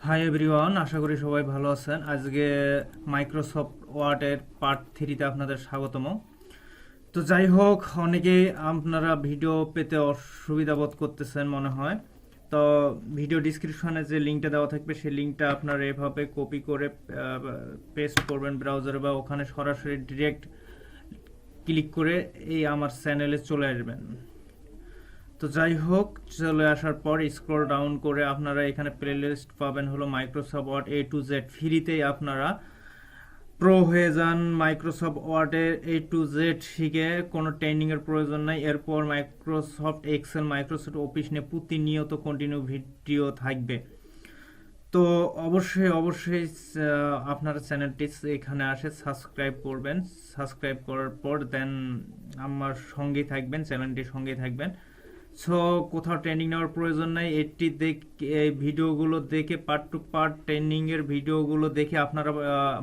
Hi everyone, আশা করি সবাই ভালো আছেন। আজকে মাইক্রোসফট ওয়ার্ডের পার্ট 3-তে আপনাদের স্বাগতম। তো যাই হোক, অনেকেই আপনারা ভিডিও পেতে অসুবিধা বোধ করতেছেন মনে হয়। তো ভিডিও ডিসক্রিপশনে যে লিঙ্কটা দেওয়া থাকবে সেই লিঙ্কটা আপনারা এভাবে কপি করে পেস্ট করবেন ব্রাউজারে, বা ওখানে সরাসরি ডিরেক্ট ক্লিক করে এই আমার চ্যানেলে চলে আসবেন। তো যাই হোক, চলে আসার পর স্ক্রল ডাউন করে আপনারা এখানে প্লেলিস্ট পাবেন হলো Microsoft Word A to Z ফ্রিতেই। আপনারা প্রো হয়ে যান মাইক্রোসফট ওয়ার্ডের A to Z শিখে, কোনো ট্রেনিংয়ের প্রয়োজন নাই। এরপর মাইক্রোসফট এক্সেল, মাইক্রোসফট অফিস নিয়ে প্রতিনিয়ত কন্টিনিউ ভিডিও থাকবে। তো অবশ্যই আপনারা চ্যানেলটি এখানে আসে সাবস্ক্রাইব করবেন। সাবস্ক্রাইব করার পর দেন আমার সঙ্গেই থাকবেন, চ্যানেলটির সঙ্গেই থাকবেন। সো কোথাও ট্রেনিং নেওয়ার প্রয়োজন নাই। এই ভিডিওগুলো দেখে পার্ট টু পার্ট ট্রেনিংয়ের ভিডিওগুলো দেখে আপনারা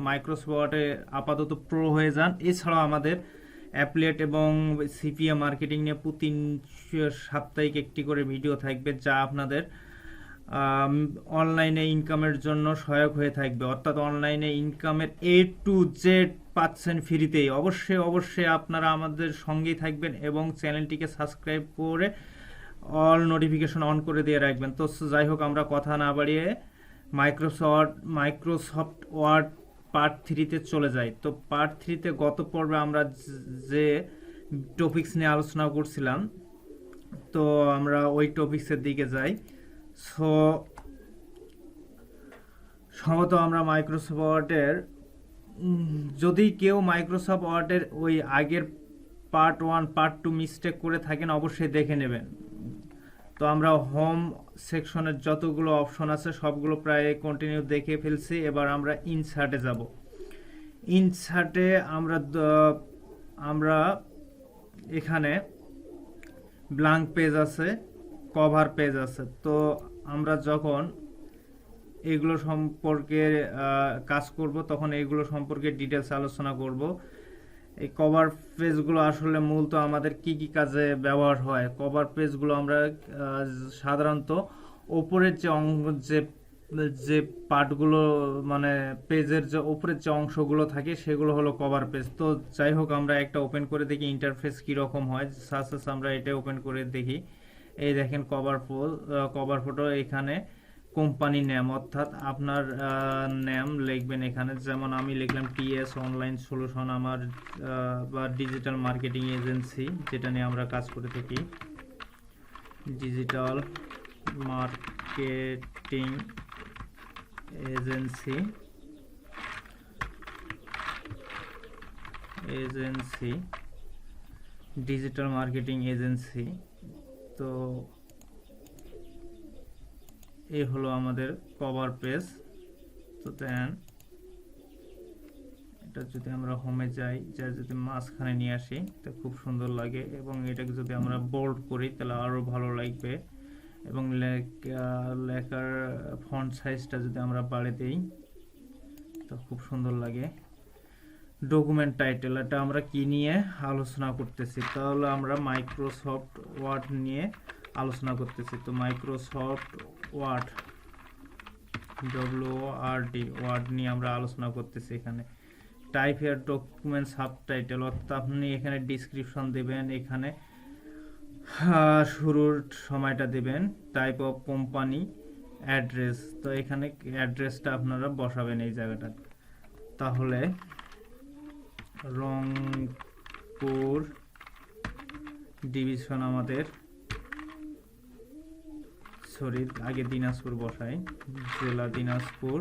মাইক্রোসফট ওয়ার্ডে আপাতত প্রো হয়ে যান। এছাড়াও আমাদের অ্যাফিলিয়েট এবং সিপিএ মার্কেটিং নিয়ে প্রতি সাপ্তাহিক একটি করে ভিডিও থাকবে, যা আপনাদের অনলাইনে ইনকামের জন্য সহায়ক হয়ে থাকবে। অর্থাৎ অনলাইনে ইনকামের A to Z পাচ্ছেন ফ্রিতেই। অবশ্যই আপনারা আমাদের সঙ্গেই থাকবেন এবং চ্যানেলটিকে সাবস্ক্রাইব করে অল নোটিফিকেশন অন করে দিয়ে রাখবেন। তো যাই হোক, আমরা কথা না বাড়িয়ে মাইক্রোসফট ওয়ার্ড পার্ট 3-তে চলে যাই। তো পার্ট 3-তে গত পর্বে আমরা যে টপিকস নিয়ে আলোচনা করছিলাম, তো আমরা ওই টপিক্সের দিকে যাই। সো সম্ভবত আমরা মাইক্রোসফট ওয়ার্ডের যদি কেউ মাইক্রোসফট ওয়ার্ডের ওই আগের পার্ট 1 পার্ট 2 মিস্টেক করে থাকেন, অবশ্যই দেখে নেবেন। তো আমরা হোম সেকশনের যতগুলো অপশন আছে সবগুলো প্রায় কন্টিনিউ দেখে ফেলছি। এবার আমরা ইনসার্টে যাব। ইনসার্টে আমরা এখানে ব্ল্যাঙ্ক পেজ আছে, কভার পেজ আছে। তো আমরা যখন এগুলো সম্পর্কে কাজ করব, তখন এগুলো সম্পর্কে ডিটেলস আলোচনা করব। এই কভার পেজগুলো আসলে মূলত আমাদের কি কি কাজে ব্যবহার হয়। কভার পেজগুলো আমরা সাধারণত ওপরের যে যে পার্টগুলো, মানে পেজের যে ওপরের যে অংশগুলো থাকে সেগুলো হলো কভার পেজ। তো যাই হোক, আমরা একটা ওপেন করে দেখি ইন্টারফেস কীরকম হয়। সাসেস আমরা এটা ওপেন করে দেখি। এই দেখেন কভার ফটো। এখানে কোম্পানি নেম, অর্থাৎ আপনার নেম লিখবেন এখানে। যেমন আমি লিখলাম TS অনলাইন সলিউশন, আমার বা ডিজিটাল মার্কেটিং এজেন্সি, যেটা নিয়ে আমরা কাজ করে থাকি। Digital marketing agency digital marketing agency. তো এই হলো আমাদের কভার পেজ। তো দেন এটা যদি আমরা হোমে যাই, যদি মাঝখানে নিয়ে আসি তো খুব সুন্দর লাগে, এবং এটাকে যদি আমরা বোল্ড করি তাহলে আরও ভালো লাগবে। এবং লেখার ফন্ট সাইজটা যদি আমরা বাড়িয়ে দিই তো খুব সুন্দর লাগে। ডকুমেন্ট টাইটেল, এটা আমরা কি নিয়ে আলোচনা করতেছি, তাহলে আমরা মাইক্রোসফট ওয়ার্ড নিয়ে আলোচনা করতেছি। তো মাইক্রোসফট ওয়ার্ড ওয়ার্ড নিয়ে আমরা আলোচনা করতেছি। এখানে টাইপ হেয়ার ডকুমেন্ট সাবটাইটেল, অর্থাৎ আপনি এখানে ডিসক্রিপশন দেবেন, এখানে শুরুর সময়টা দেবেন। টাইপ অফ কোম্পানি, অ্যাড্রেস, তো এখানে অ্যাড্রেসটা আপনারা বসাবেন এই জায়গাটা। তাহলে রংপুর ডিভিশন আমাদের, আগে দিনাজপুর বসাই, জেলা দিনাজপুর।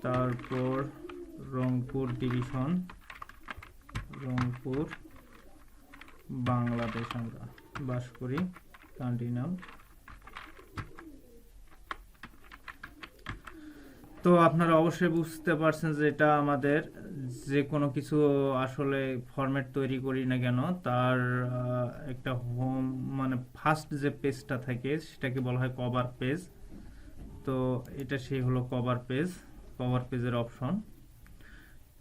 তারপর রংপুর ডিভিশন, রংপুর বাংলাদেশ আমরা বাস করি, কান্ট্রি নাম। তো আপনারা অবশ্যই বুঝতে পারছেন যে এটা আমাদের যে কোনো কিছু আসলে ফরম্যাট তৈরি করি না কেন, তার একটা হোম, মানে ফার্স্ট যে পেজটা থাকে সেটাকে বলা হয় কভার পেজ। তো এটা সেই হলো কভার পেজের অপশন।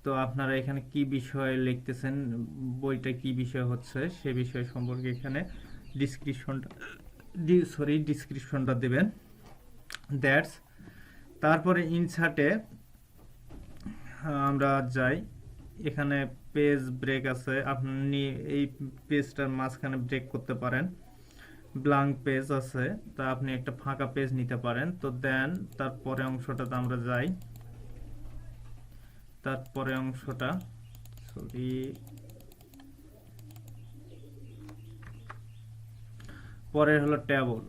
তো আপনারা এখানে কি বিষয়ে লিখতেছেন, বইটা কি বিষয় হচ্ছে সে বিষয় সম্পর্কে এখানে ডিসক্রিপশনটা ডিসক্রিপশনটা দেবেন। দ্যাটস তারপরে ইনসার্টে আমরা যাই, এখানে পেজ ব্রেক আছে, আপনি এই পেজটার মাঝখানে ব্রেক করতে পারেন। ব্ল্যাঙ্ক পেজ আছে, তা আপনি একটা ফাঁকা পেজ নিতে পারেন। তো দেন তারপরে অংশটাতে আমরা যাই, তারপরে অংশটা পরের হলো টেবল।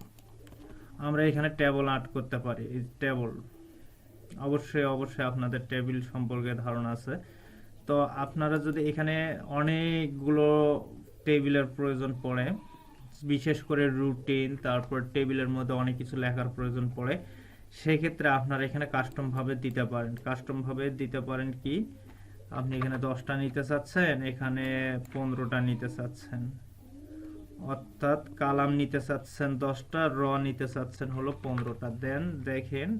আমরা এখানে টেবল আর্ট করতে পারি। এই টেবল অবশ্যই আপনাদের টেবিল সম্পর্কে ধারণা আছে। তো আপনারা যদি এখানে অনেকগুলো টেবিলের প্রয়োজন পড়ে, বিশেষ করে রুটিন, তারপর টেবিলের মধ্যে অনেক কিছু লেখার প্রয়োজন পড়ে, সেক্ষেত্রে আপনারা এখানে কাস্টম ভাবে দিতে পারেন। কি আপনি এখানে 10টা নিতে চাচ্ছেন, এখানে 15টা নিতে চাচ্ছেন, অর্থাৎ কালাম নিতে চাচ্ছেন 10টা, র নিতে চাচ্ছেন হলো 15টা। দেন দেখেন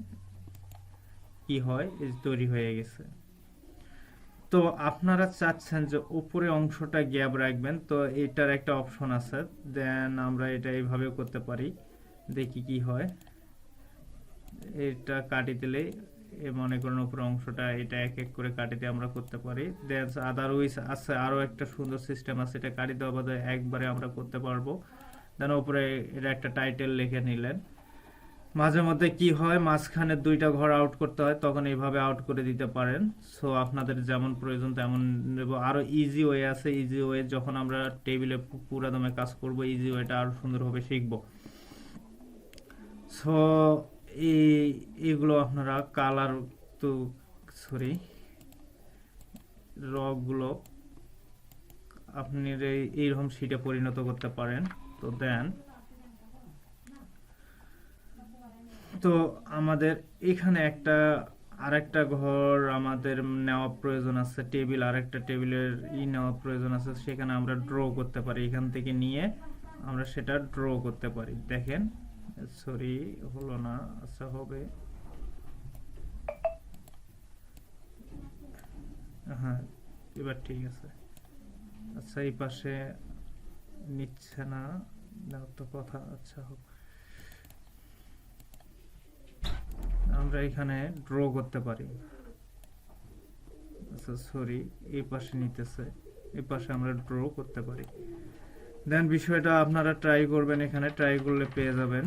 কি হয়, তৈরি হয়ে গেছে। তো আপনারা চাচ্ছেন যে উপরে অংশটা গ্যাপ রাখবেন, তো এটার একটা অপশন আছে। দেন আমরা এটা এইভাবে করতে পারি, দেখি কি হয়। এটা কাটি দিলে মনে করেন উপরে অংশটা এটা এক এক করে কাটিতে আমরা করতে পারি। দেন আদারওয়াইজ আছে আরো একটা সুন্দর সিস্টেম আছে, এটা কাটি দেওয়া বাদে একবারে আমরা করতে পারবো। দেন উপরে এটা একটা টাইটেল লিখে নিলেন। মাঝে মধ্যে কি হয়, মাঝখানে 2টা ঘর আউট করতে হয়, তখন এইভাবে আউট করে দিতে পারেন। সো আপনাদের যেমন প্রয়োজন তেমন নেব। আরো ইজি ওয়ে আছে, ইজি ওয়ে যখন আমরা টেবিলে পুরো দমে কাজ করব, ইজি ওয়েটা আরো সুন্দরভাবে শিখব। সো এইগুলো আপনারা কালার তো রগুলো আপনি এইরকম শিটে পরিণত করতে পারেন। তো দেন তো আমাদের এখানে আরেকটা ঘর আমাদের নেওয়া প্রয়োজন আছে, টেবিল আরেকটা টেবিলের নেওয়া প্রয়োজন আছে, সেখানে আমরা ড্র করতে পারি। এখান থেকে নিয়ে আমরা সেটা ড্র করতে পারি। দেখেন হলো না, আচ্ছা হবে, হ্যাঁ এবার ঠিক আছে। আচ্ছা এই পাশে নিচ্ছে না, তো কথা, আচ্ছা হোক। আমরা এখানে ড্র করতে পারি। আচ্ছা এই পাশে নিতেছে, এই পাশে আমরা ড্র করতে পারি। দেন বিষয়টা আপনারা ট্রাই করবেন, এখানে ট্রাই করলে পেয়ে যাবেন।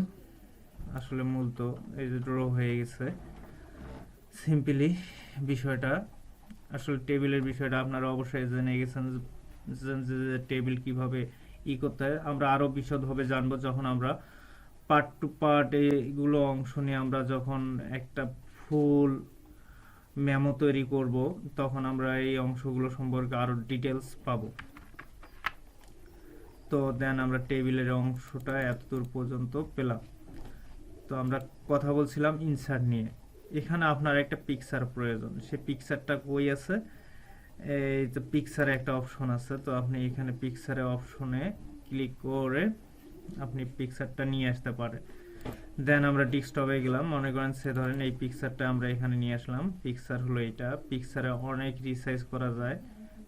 আসলে মূল তো এই যে ড্র হয়ে গেছে সিম্পলি। বিষয়টা আসলে টেবিলের বিষয়টা আপনারা অবশ্যই জেনে গেছেন যে টেবিল কিভাবে করতে হয়। আমরা আরো বিশদভাবে জানবো যখন আমরা পার্ট টু পার্ট এইগুলো অংশ নিয়ে আমরা যখন একটা ফুল মেমো তৈরি করব, তখন আমরা এই অংশগুলো সম্পর্কে আরো ডিটেলস পাবো। তো দেন আমরা টেবিলের অংশটা এতদূর পর্যন্ত পেলাম। তো আমরা কথা বলছিলাম ইনসার্ট নিয়ে। এখানে আপনার একটা পিকচার প্রয়োজন, সেই পিকচারটা কই আছে, এই তো পিকচারে একটা অপশন আছে। তো আপনি এখানে পিকচারে অপশনে ক্লিক করে আপনি পিকচারটা নিয়ে আসতে পারেন। দেন আমরা ডেস্কটপে গেলাম, মনে করেন ধরেন এই পিকচারটা আমরা এখানে নিয়ে আসলাম। পিকচার হলো এটা, পিকচারে অনেক রিসাইজ করা যায়,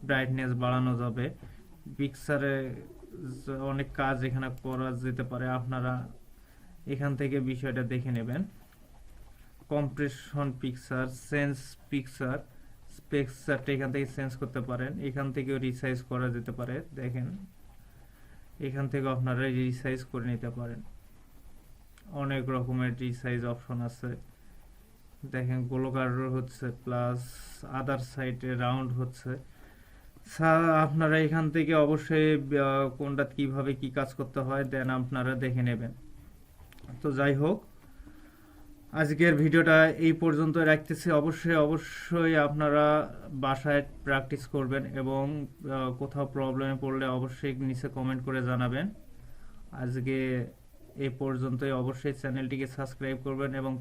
ব্রাইটনেস বাড়ানো যাবে, পিকচারে অনেক কাজ এখানে করা যেতে পারে। আপনারা এখান থেকে বিষয়টা দেখে নেবেন। কম্প্রেশন পিকচার, সেন্স পিকচারটা এখান থেকে চেঞ্জ করতে পারেন, এখান থেকেও রিসাইজ করা যেতে পারে। দেখেন এখান থেকে আপনারা রিসাইজ করে নিতে পারেন, অনেক রকমের রিসাইজ অপশন আছে। দেখেন গোলাকার হচ্ছে, প্লাস আদার সাইডে রাউন্ড হচ্ছে। আপনারা এখান থেকে অবশ্যই কোনটা কিভাবে কি কাজ করতে হয় দেন আপনারা দেখে নেবেন। তো যাই হোক, আজকের ভিডিওটা এই পর্যন্ত রাখতেছি। অবশ্যই আপনারা বাসায় প্র্যাকটিস করবেন এবং কোথাও প্রবলেমে পড়লে অবশ্যই নিচে কমেন্ট করে জানাবেন। আজকে এই পর্যন্তই। অবশ্যই চ্যানেলটিকে সাবস্ক্রাইব করবেন এবং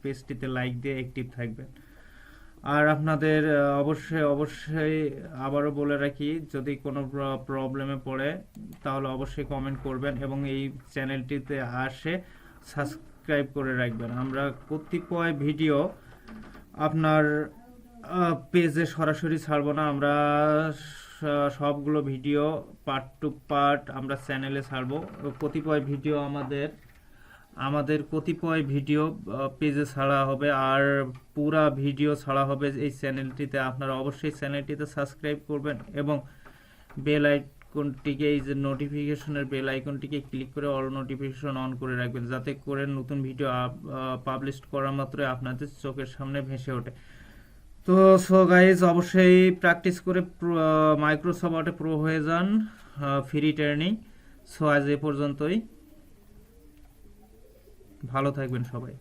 পেজটিতে লাইক দিয়ে অ্যাক্টিভ থাকবেন। আর আপনাদের অবশ্যই আবারও বলে রাখি, যদি কোনো প্রবলেমে পড়ে তাহলে অবশ্যই কমেন্ট করবেন এবং এই চ্যানেলটিতে সাবস্ক্রাইব করে রাখবেন। আমরা কতিপয় ভিডিও আপনার পেজে সরাসরি ছাড়বো না, আমরা সবগুলো ভিডিও পার্ট টু পার্ট আমরা চ্যানেলে ছাড়বো। কতিপয় ভিডিও আমাদের কতিপয় ভিডিও পেজে ছাড়া হবে, আর পুরা ভিডিও ছাড়া হবে এই চ্যানেলটিতে। আপনারা অবশ্যই চ্যানেলটিতে সাবস্ক্রাইব করবেন এবং বেল আইকনটিকে, এই যে নোটিফিকেশনের বেল আইকনটিকে ক্লিক করে অল নোটিফিকেশন অন করে রাখবেন, যাতে করে নতুন ভিডিও পাবলিশ করা মাত্রই আপনাদের চোখের সামনে ভেসে ওঠে। তো সো গাইজ, অবশ্যই প্র্যাকটিস করে মাইক্রোসফট ওয়ার্ডে প্রো হয়ে যান, ফ্রি ট্রেনিং। সো আজ এ পর্যন্তই, ভালো থাকবেন সবাই।